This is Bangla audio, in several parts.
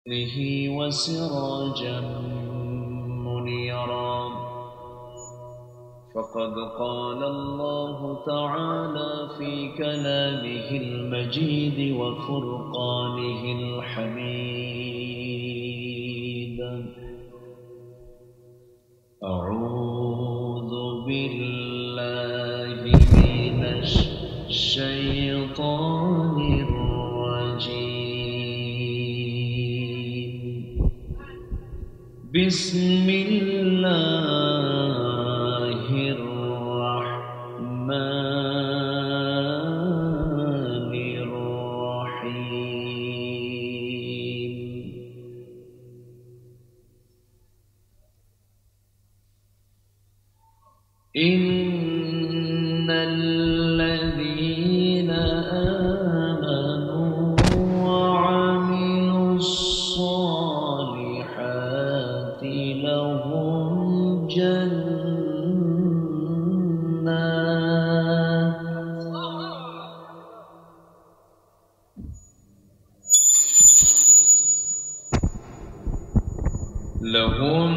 به وسراجا منيرا. فقد قال الله تعالى في كلامه المجيد وفرقانه الحميد: أعوذ بالله من الشيطان الرجيم. بسم الله الرحمن الرحيم. إن الذين آمنوا وعملوا الصالحات لهم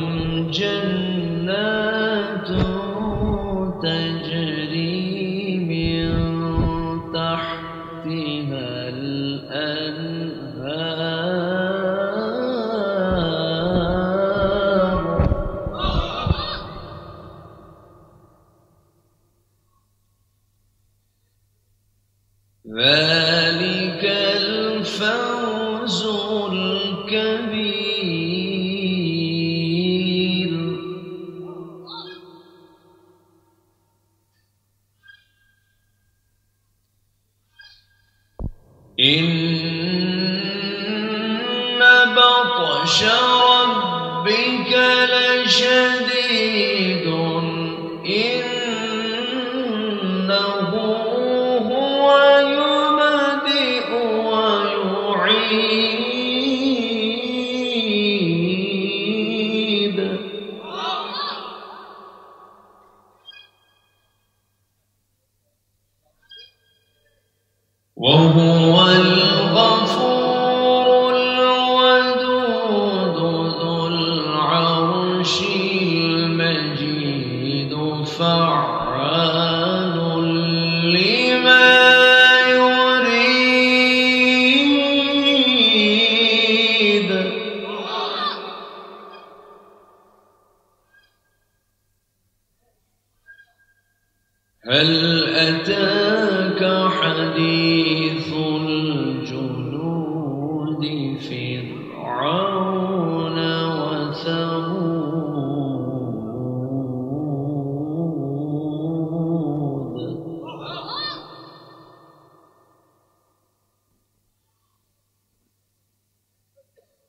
جنات تجري من تحتها الأنهار. ذلك الفوز الكبير. إن بطش ربك لشديد إنه هو يبدئ ويعيد وهو الغفور الودود ذو العرش المجيد فعال لما يريد. هل أتاك حديث الجنود فرعون وثمود؟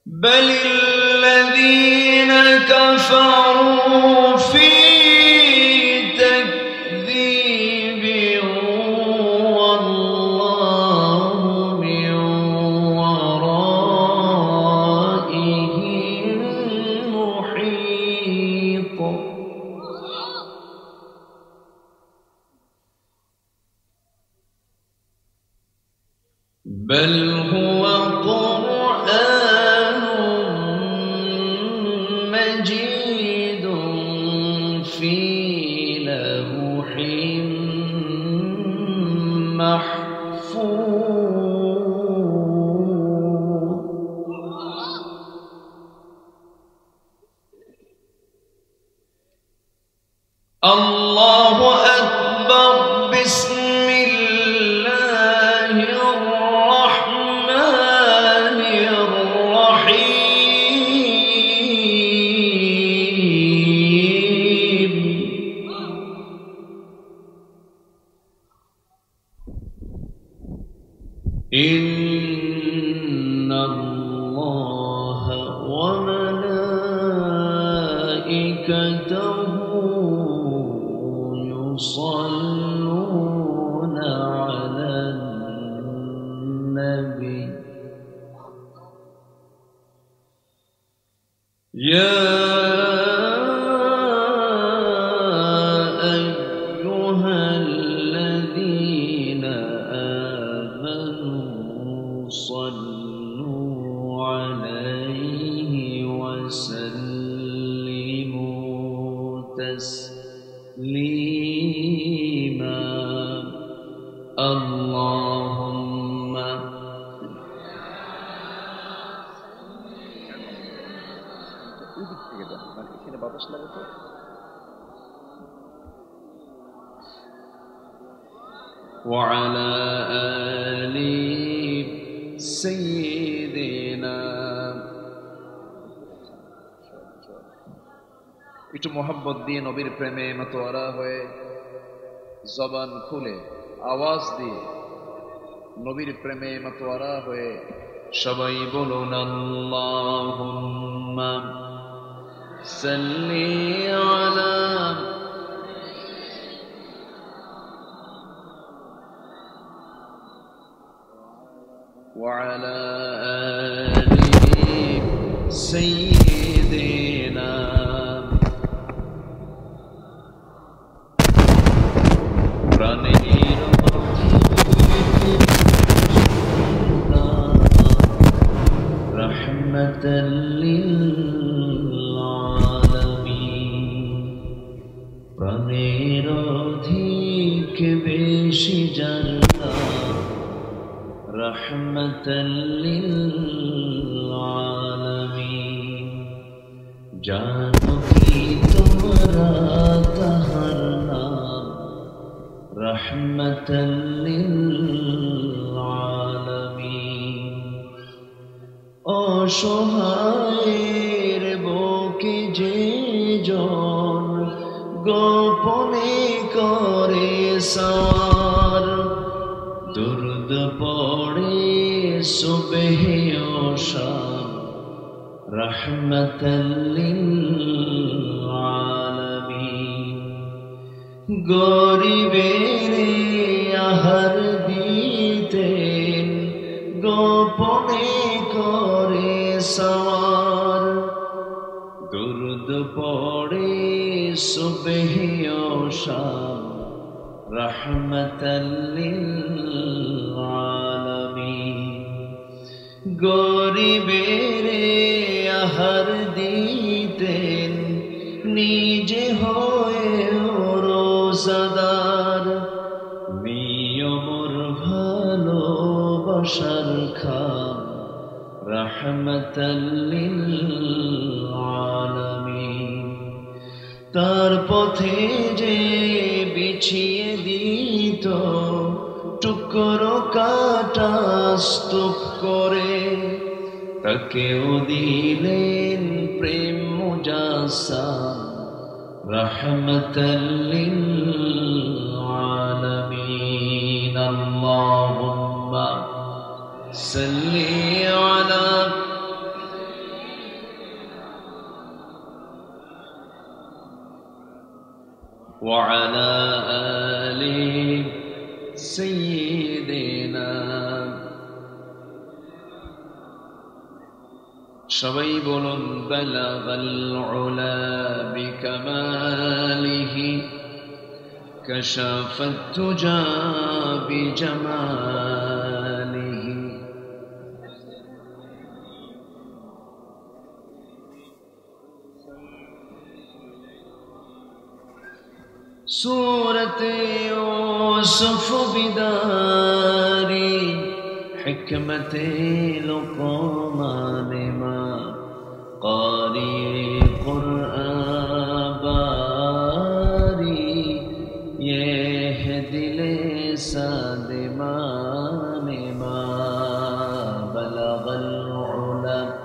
بل الذين كفروا في تكذيب والله من ورائهم محيط. بل هو قرآن مجيد في لوح محفوظ. الله أكبر. بسم الله الرحمن الرحيم. إن الله وملائكته يصلون على النبي. يا أيها الذين آمنوا صلوا عليه وسلموا تسليما اللهم وعلى آل سيدنا একটু মোহাম্মত দিয়ে নবীর প্রেমে মাতোয়ারা হয়ে জবান খুলে আওয়াজ দিয়ে নবীর প্রেমে মাতোয়ারা হয়ে সবাই বলুন আল্লাহুম্মা সাল্লি আলা وعلى آل سيدنا প্রাণের রহমতাল লিল আলামিন প্রাণের অধিক বেশি জানতা রহমতাল লিল আলামিন জানো কি তোমরা তাহার নাম রহমতাল লিল আলামিন অসহায়ের বুকে যে জন গোপনে করে সওয়ার দুরুদ পড়ে সুবহে ও শাম রহমতাল লিল আলামিন গরিবের আহার দিতেন গোপনে করে সওয়ার দুরুদ পড়ে সুবহে ও শাম রহমতাল লিল আলামিন গরিবের আহার দিতেন নিজে হয়ে রোজাদার নিয়মর ভালোবাসার খাম রহমতাল লিল আলামিন তার পথে যে বিছিয়ে দিত টুকরো কাটা স্তূপ করে তাকেও দিলেন প্রেম মুজাসসাম রহমতাল লিল আলামিন আল্লাহুম্মা সাল্লি আলা وعلى آل سيدنا সবাই বলুন বালাগাল উলা বিকামালিহি কাশাফাত তুজা বিজামালিহি سورة يوسف بداري حكمة لقمان ما قارئ قرآن باري يهدي لسان ما بلغ العلا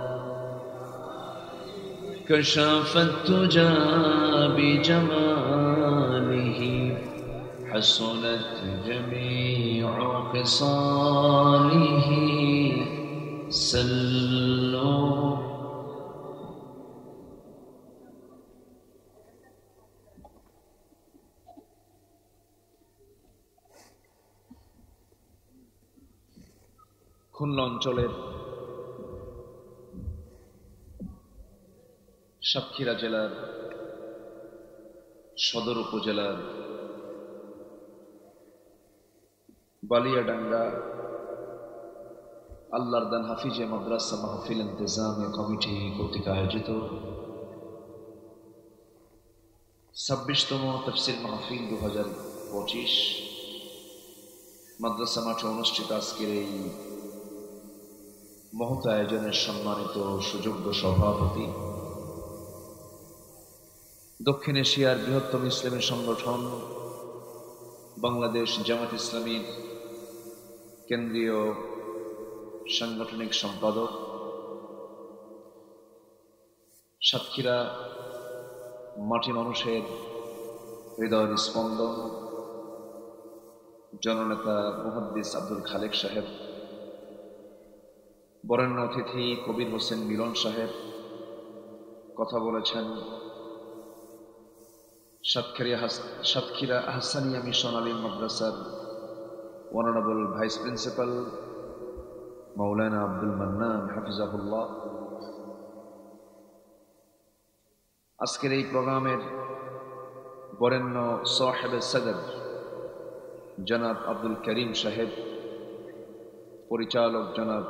كشف التجى بجماله حسنت جميع خصاله سلوا খুলনা অঞ্চলের সাতক্ষীরা জেলার সদর উপজেলার বালিয়াডাঙ্গা আল্লাহর দান হাফিজে মাদ্রাসা মাহফিল ইন্তেজামে কমিটি কর্তৃক আয়োজিত 26তম তাফসীর মাহফিল 2025 মাদ্রাসা মাঠে অনুষ্ঠিত আজকের এই মহৎ আয়োজনের সম্মানিত সুযোগ্য সভাপতি, দক্ষিণ এশিয়ার বৃহত্তম ইসলামী সংগঠন বাংলাদেশ জামাত ইসলামীর কেন্দ্রীয় সাংগঠনিক সম্পাদক, সাতক্ষীরা মাটি মানুষের হৃদয়ের স্পন্দন জননেতা মুহাদ্দিস আব্দুল খালেক সাহেব, বরেণ্য অতিথি কবির হোসেন মিলন সাহেব কথা বলেছেন, সাতক্ষীরা আহসানিয়া মিশন আলী মাদ্রাসার অনারেবল ভাইস প্রিন্সিপাল মাওলানা আব্দুল মান্নান হাফিজাহুল্লাহ, আজকের এই প্রোগ্রামের বরেণ্য সাহেব সদর জনাব আব্দুল করিম সাহেব, পরিচালক জনাব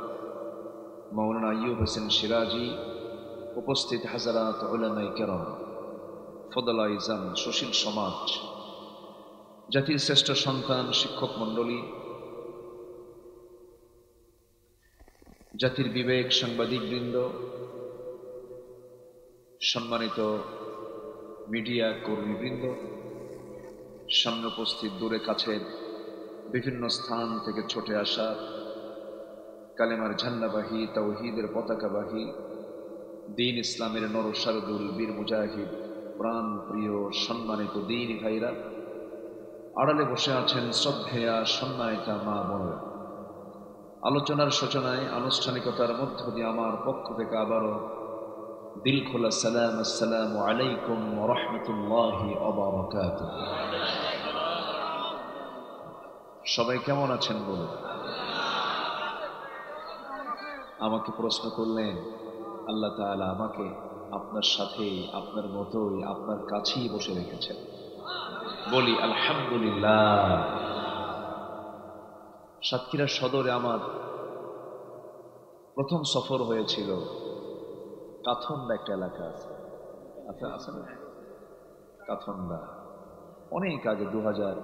মাওলানা আইয়ুব হোসেন সিরাজি, উপস্থিত হাজারাত উলামায়ে কেরাম, ফদলা ইজাম, সুশীল সমাজ, জাতির শ্রেষ্ঠ সন্তান, শিক্ষক মণ্ডলী, জাতির বিবেক, সাংবাদিকবৃন্দ, সম্মানিত মিডিয়া কর্মীবৃন্দ, সামনে উপস্থিত দূরে কাছের বিভিন্ন স্থান থেকে ছুটে আসা কালেমার ঝান্ডাবাহী, তাওহীদের পতাকাবাহী, দ্বীন ইসলামের নরসারদুল বীর মুজাহিদ, প্রাণ প্রিয় সম্মানিত দ্বীনী ভাইরা, আড়ালে বসে আছেন শ্রদ্ধেয়া সম্মানিতা মা বোনেরা, আলোচনার সূচনায় আনুষ্ঠানিকতার মধ্য দিয়ে আমার পক্ষ থেকে আবারও দিল খোলা সালাম, আসসালামু আলাইকুম ওয়া রাহমাতুল্লাহি ওয়া বারাকাতুহু। সবাই কেমন আছেন বলুন? আমাকে প্রশ্ন করলেন, আল্লাহ তাআলা আমাকে আপনার সাথেই, আপনার মতোই, আপনার কাছেই বসে রেখেছেন। বলি আলহামদুলিল্লাহ। সাতক্ষীরা সদরে আমার প্রথম সফর হয়েছিল কাথন্দা, একটা এলাকা আছে, আচ্ছা আছে না কাথন্দা, অনেক আগে 2000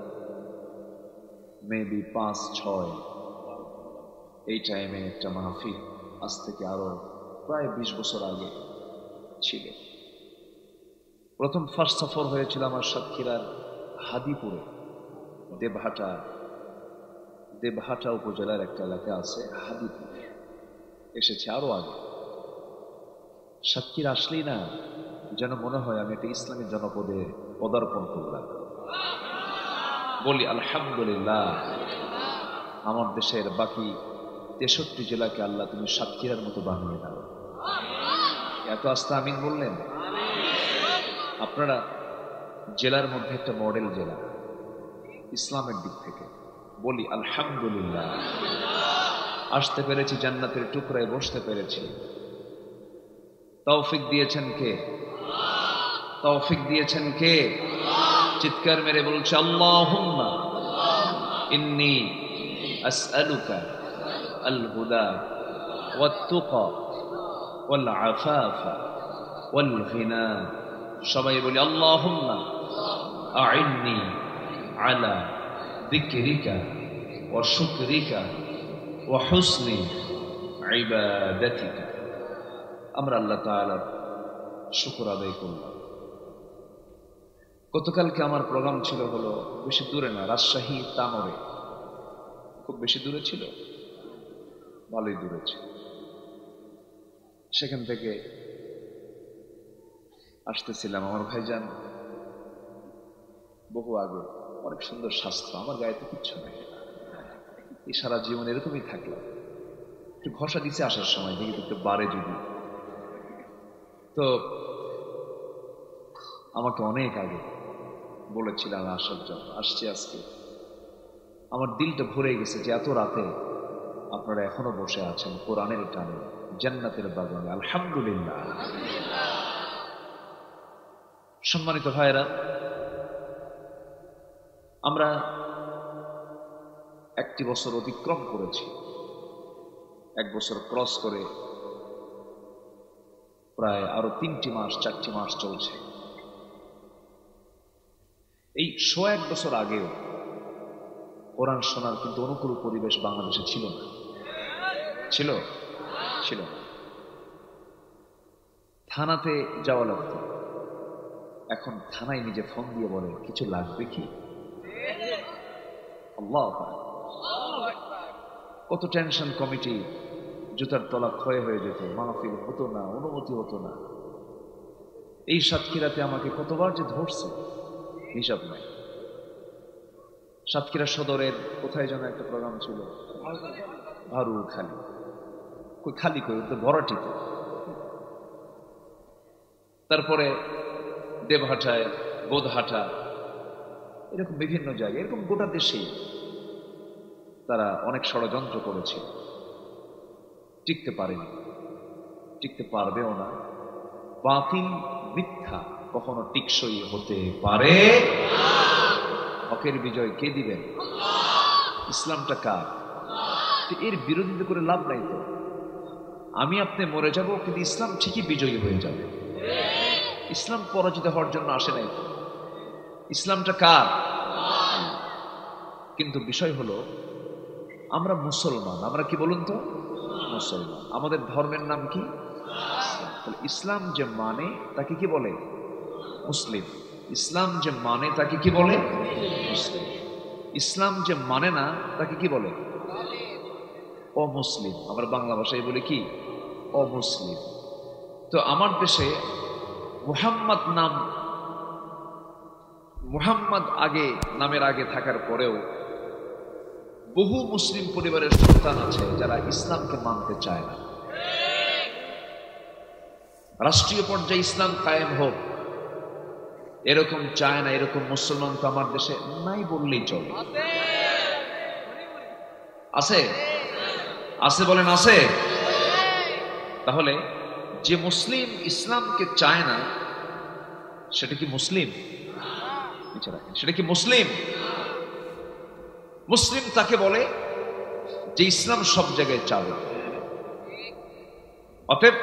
মেবি 5-6 এই টাইমে একটা মাহফিল, আজ থেকে আরো প্রায় 20 বছর আগে ছিল। প্রথম ফার্স্ট সফর হয়েছিল আমার সাতক্ষীরার হাদিপুরে, দেবহাটা উপজেলার একটা এলাকা আছে হাদিপুর, এসেছে আরো আগে। সাতক্ষীরা আসলেই না যেন মনে হয় আমি একটা ইসলামী জনপদে পদার্পণ করলাম। বলি আলহামদুলিল্লাহ। আমার দেশের বাকি 63 জেলাকে আল্লাহ তুমি সাতক্ষীরার মতো বানিয়ে দাও। এত আস্তে আমিন বললেন। আপনারা জেলার মধ্যে একটা মডেল জেলা ইসলামের দিক থেকে। বলি আলহামদুলিল্লাহ। আসতে পেরেছি, জান্নাতের টুকরায় বসতে পেরেছি। তৌফিক দিয়েছেন কে? তৌফিক দিয়েছেন কে? চিৎকার মেরে বলছে আল্লাহুম্মা ইন্নী আসআলুকা আল হুদা ওয়াত তুকা ওয়াল আফাফা ওয়াল গিনা। সবাই বলি আল্লাহুম্মা আইন্নি আলা যিকরিকা ওয়া শুকরিকা ওয়া হুসনি ইবাদাতিকা। আমরা আল্লাহ তাআলার শুকর আদায় করলাম। গতকালকে আমার প্রোগ্রাম ছিল হলো বেশি দূরে না, রাজশাহী তানোরে। খুব বেশি দূরে ছিল, ভালোই দূরে ছিল। সেখান থেকে আসতেছিলাম, আমার ভাইজান বহু আগে, অনেক সুন্দর স্বাস্থ্য, আমার গায়ে তো কিচ্ছু নেই, এই সারা জীবন এরকমই থাকলাম। একটু ঘষা দিছে আসার সময়, দেখি একটু বাড়ে যদি। তো আমাকে অনেক আগে বলেছিলাম আসার জন্য, আসছি আজকে। আমার দিলটা ভরে গেছে যে এত রাতে আপনারা এখনো বসে আছেন কোরআনের টানে, জান্নাতের বাগানে। আলহামদুলিল্লাহ। সম্মানিত ভাইরা, আমরা একটি বছর অতিক্রম করেছি। 1 বছর ক্রস করে প্রায় আরো 3টি মাস 4টি মাস চলছে। এই 100 বছর আগেও কোরআন শোনার কিন্তু অনুকূল পরিবেশ বাংলাদেশে ছিল না। ছিল ছিল থানাতে যাওয়া লাগতো, এখন থানায় নিজে ফোন দিয়ে বলে কিছু লাগবে কি? আল্লাহ, কত টেনশন কমিটি, জুতার তলা ক্ষয় হয়ে যেত, মাহফিল হতো না, অনুমতি হতো না। এই সাতক্ষীরাতে আমাকে কতবার যে ধরছে হিসাব নাই। সাতক্ষীরা সদরের কোথায় যেন একটা প্রোগ্রাম ছিল, ভারু খালি, কই খালি কই তো ভরাটিতে, তারপরে দেবহাটায়, বোধহাটা, এরকম বিভিন্ন জায়গায়, এরকম গোটা দেশেই তারা অনেক ষড়যন্ত্র করেছে, টিকতে পারেনি, টিকতে পারবেও না। বাতিল মিথ্যা কখনো টিকসই হতে পারে। হকের বিজয় কে দিবেন? ইসলামটা কার? এর বিরোধিতা করে লাভ নাই তো। আমি আপনি মরে যাব, কিন্তু ইসলাম ঠিকই বিজয়ী হয়ে যাবে। ইসলাম পরাজিত হওয়ার জন্য আসে নাই তো। ইসলামটা কার? কিন্তু বিষয় হলো আমরা মুসলমান। আমরা কি বলুন তো? মুসলমান। আমাদের ধর্মের নাম কি? ইসলাম যে মানে তাকে কি বলে? মুসলিম। ইসলাম যে মানে তাকে কি বলে? মুসলিম। ইসলাম যে মানে না তাকে কি বলে? অমুসলিম। আমরা বাংলা ভাষায় বলি কি? অমুসলিম। তো আমার দেশে মুহাম্মদ নাম, মুহাম্মদ আগে নামের আগে থাকার পরেও বহু মুসলিম পরিবারের সন্তান আছে যারা ইসলামকে মানতে চায় না। রাষ্ট্রীয় পর্যায়ে ইসলাম কায়েম হোক এরকম চায় না, এরকম মুসলমান তো আমার দেশে নাই বললেই চলে। আছে? আছে বলেন আছে? তাহলে যে মুসলিম ইসলামকে চায় না সেটা কি মুসলিম? সেটা কি মুসলিম? মুসলিম তাকে বলে যে ইসলাম সব জায়গায় চাবে। অতএব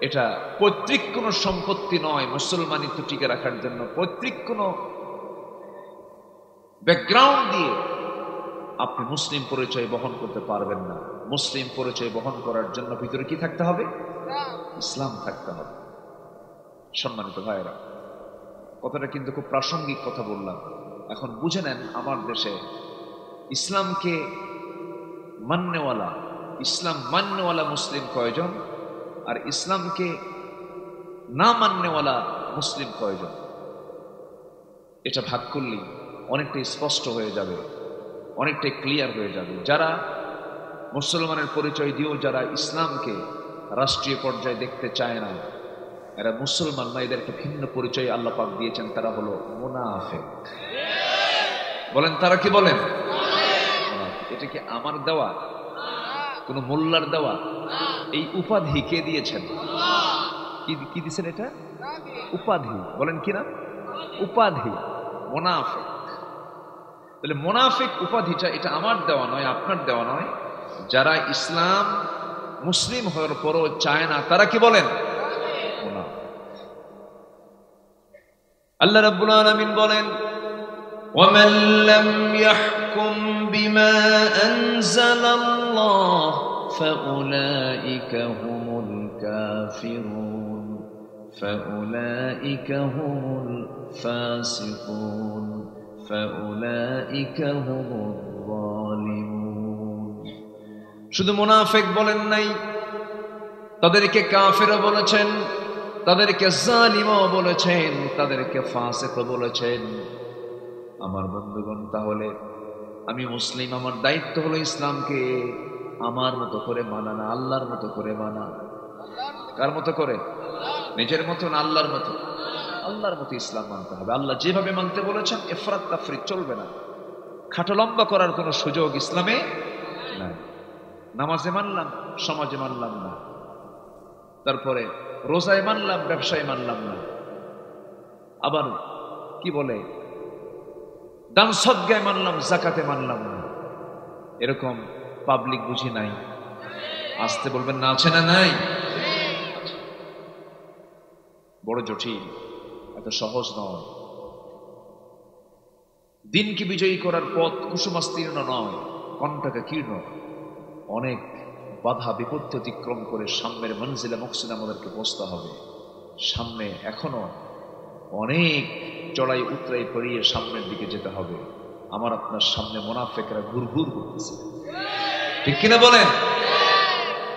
এটা পৈতৃক কোন সম্পত্তি নয়। মুসলমানিত্ব টিকে রাখার জন্য পৈতৃক কোন ব্যাকগ্রাউন্ড দিয়ে আপনি মুসলিম পরিচয় বহন করতে পারবেন না। মুসলিম পরিচয় বহন করার জন্য ভিতরে কি থাকতে হবে? ইসলাম থাকতে হবে। সম্মানিত ভাইয়েরা, কথাটা কিন্তু খুব প্রাসঙ্গিক কথা বললাম। এখন বুঝে নেন আমার দেশে ইসলামকে মান্যওয়ালা, ইসলাম মান্যওয়ালা মুসলিম কয়জন, আর ইসলামকে না মান্যওয়ালা মুসলিম কয়জন। এটা ভাগ করলেই অনেকটাই স্পষ্ট হয়ে যাবে, অনেকটাই ক্লিয়ার হয়ে যাবে। যারা মুসলমানের পরিচয় দিয়েও যারা ইসলামকে রাষ্ট্রীয় পর্যায়ে দেখতে চায় না, এরা মুসলমান না, এদের একটা ভিন্ন পরিচয় আল্লাহ পাক দিয়েছেন, তারা হলো মুনাফিক। বলেন তারা কি বলেন? এটা কি আমার দেওয়া? কোন মোল্লার দেওয়া? এই উপাধি কে দিয়েছেন? কি দিয়েছেন? এটা উপাধি। বলেন কি না? উপাধি মুনাফিক। তাহলে মুনাফিক উপাধিটা এটা আমার দেওয়া নয়, আপনার দেওয়া নয়। যারা ইসলাম মুসলিম হওয়ার পরও চায় না তারা কি বলেন? মুনাফিক। আল্লাহ রাব্বুল আলামিন বলেন, وَمَن لَّمْ يَحْكُم بِمَا أَنزَلَ اللَّهُ فَأُولَٰئِكَ هُمُ الْكَافِرُونَ فَأُولَٰئِكَ هُمُ الْفَاسِقُونَ فَأُولَٰئِكَ هُمُ الظَّالِمُونَ। শুধু মুনাফিক বলেন নাই, তাদেরকে কাফেরও বলেছেন, তাদেরকে জালিমও বলেছেন, তাদেরকে ফাসিকও বলেছেন। আমার বন্ধুগণ, তাহলে আমি মুসলিম, আমার দায়িত্ব হলো ইসলামকে আমার মতো করে মানা না, আল্লাহর মতো করে মানা। কার মতো করে? নিজের মতো না, আল্লাহর মতো? আল্লাহর মতো ইসলাম মানতে হবে। আল্লাহ যেভাবে মানতে বলেছেন ইফরাত তাফরিত চলবে না। খাটো লম্বা করার কোনো সুযোগ ইসলামে নাই। নামাজে মানলাম, সমাজে মানলাম না, তারপরে রোজায় মানলাম, ব্যবসায় মানলাম না, আবার কি বলে দান সদকায় মানলাম, যাকাতে মানলাম না। এরকম পাবলিক বুঝি নাই। আসতে বলবেন না, আছে না নাই? বড় জটিল, এত সহজ নয়। দিনকে বিজয়ী করার পথ কুসুমাস্তীর্ণ নয়, কণ্টাকা কীর্ণ। অনেক বাধা বিপত্তি অতিক্রম করে সামনের মঞ্জিলে মকসুদ আমাদেরকে পৌঁছতে হবে। সামনে এখনো অনেক চড়াই উতরাই পেরিয়ে সামনের দিকে যেতে হবে। আমার আপনার সামনে মুনাফিকরা ঘুরঘুর করতেছে, ঠিক কিনা বলেন?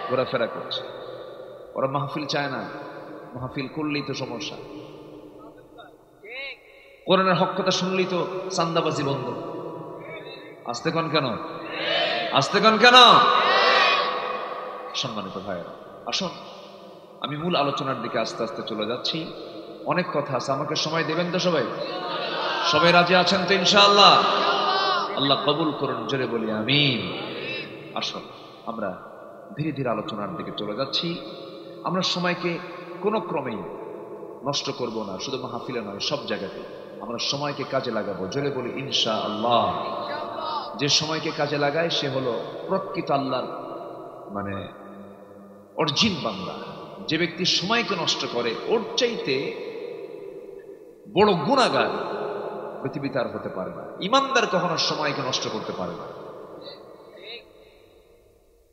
ঘোরাফেরা করছে। ওরা মাহফিল চায় না, মাহফিল করলেই তো সমস্যা। কোরআনের হক কথা শুনলেই তো চান্দাবাজি বন্ধ। আসতে কন কেন? আসতে কন কেন? সম্মানিত ভাইয়েরা, আসুন আমি মূল আলোচনার দিকে আস্তে আস্তে চলে যাচ্ছি। অনেক কথা আছে, আমাকে সময় দেবেন তো সবাই? সবাই রাজি আছেন তো ইনশাআল্লাহ? আল্লাহ কবুল করুন, জোরে বলি আমিন। আসুন আমরা ধীরে ধীরে আলোচনার দিকে চলে যাচ্ছি। আমরা সময়কে কোনো ক্রমেই নষ্ট করব না, শুধু মাহফিলে নয়, সব জায়গাতে আমরা সময়কে কাজে লাগাবো। জোরে বলি ইনশাআল্লাহ। যে সময়কে কাজে লাগায় সে হলো প্রকৃত আল্লাহর মানে অরিজিন বান্দা। যে ব্যক্তি সময়কে নষ্ট করে ওর চাইতে বড় গুনাহগার পৃথিবীতে আর হতে পারে না। ইমানদার কখনো সময়কে নষ্ট করতে পারে না,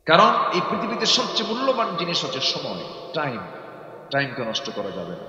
কারণ এই পৃথিবীতে সবচেয়ে মূল্যবান জিনিস হচ্ছে সময়, টাইম। টাইমকে নষ্ট করা যাবে না।